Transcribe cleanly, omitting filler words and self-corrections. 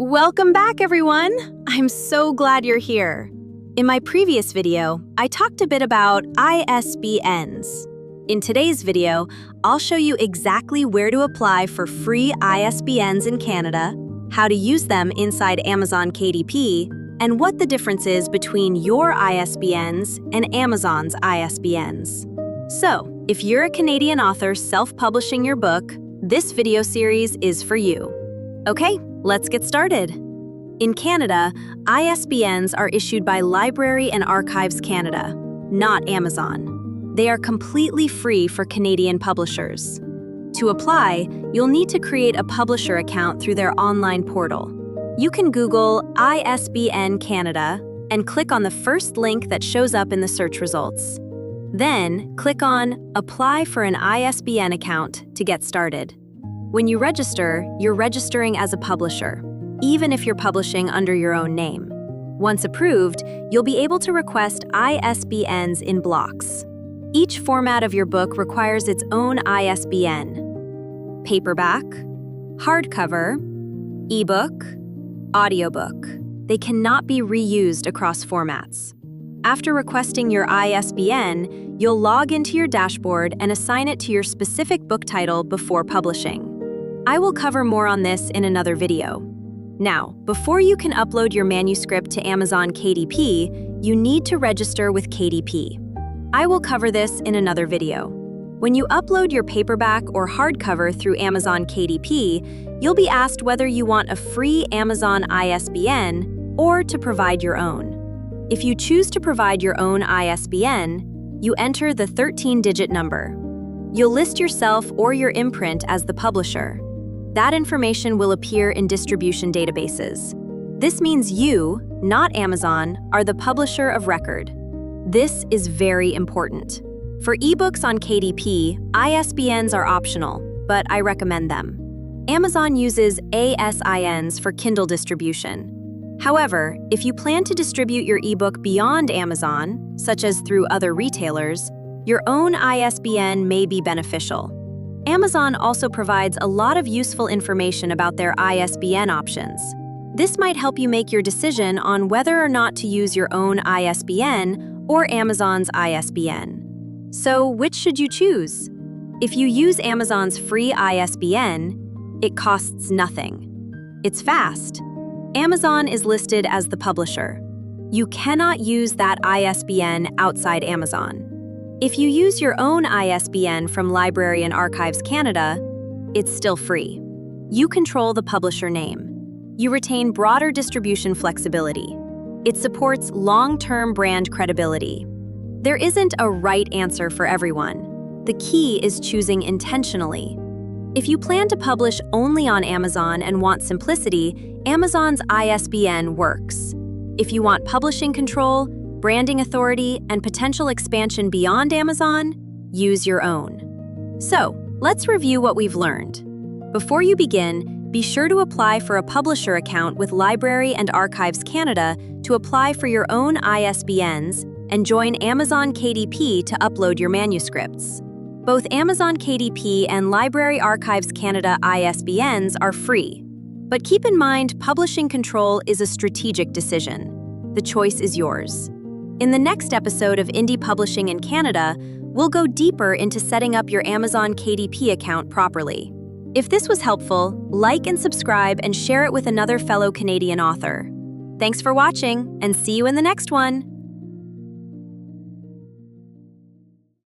Welcome back, everyone! I'm so glad you're here. In my previous video, I talked a bit about ISBNs. In today's video, I'll show you exactly where to apply for free ISBNs in Canada, how to use them inside Amazon KDP, and what the difference is between your ISBNs and Amazon's ISBNs. So, if you're a Canadian author self-publishing your book, this video series is for you. Okay, let's get started. In Canada, ISBNs are issued by Library and Archives Canada, not Amazon. They are completely free for Canadian publishers. To apply, you'll need to create a publisher account through their online portal. You can Google ISBN Canada and click on the first link that shows up in the search results. Then, click on Apply for an ISBN account to get started. When you register, you're registering as a publisher, even if you're publishing under your own name. Once approved, you'll be able to request ISBNs in blocks. Each format of your book requires its own ISBN: paperback, hardcover, ebook, audiobook. They cannot be reused across formats. After requesting your ISBN, you'll log into your dashboard and assign it to your specific book title before publishing. I will cover more on this in another video. Now, before you can upload your manuscript to Amazon KDP, you need to register with KDP. I will cover this in another video. When you upload your paperback or hardcover through Amazon KDP, you'll be asked whether you want a free Amazon ISBN or to provide your own. If you choose to provide your own ISBN, you enter the 13-digit number. You'll list yourself or your imprint as the publisher. That information will appear in distribution databases. This means you, not Amazon, are the publisher of record. This is very important. For ebooks on KDP, ISBNs are optional, but I recommend them. Amazon uses ASINs for Kindle distribution. However, if you plan to distribute your ebook beyond Amazon, such as through other retailers, your own ISBN may be beneficial. Amazon also provides a lot of useful information about their ISBN options. This might help you make your decision on whether or not to use your own ISBN or Amazon's ISBN. So, which should you choose? If you use Amazon's free ISBN, it costs nothing. It's fast. Amazon is listed as the publisher. You cannot use that ISBN outside Amazon. If you use your own ISBN from Library and Archives Canada, it's still free. You control the publisher name. You retain broader distribution flexibility. It supports long-term brand credibility. There isn't a right answer for everyone. The key is choosing intentionally. If you plan to publish only on Amazon and want simplicity, Amazon's ISBN works. If you want publishing control, branding authority, and potential expansion beyond Amazon, use your own. So, let's review what we've learned. Before you begin, be sure to apply for a publisher account with Library and Archives Canada to apply for your own ISBNs and join Amazon KDP to upload your manuscripts. Both Amazon KDP and Library Archives Canada ISBNs are free. But keep in mind, publishing control is a strategic decision. The choice is yours. In the next episode of Indie Publishing in Canada, we'll go deeper into setting up your Amazon KDP account properly. If this was helpful, like and subscribe and share it with another fellow Canadian author. Thanks for watching, and see you in the next one!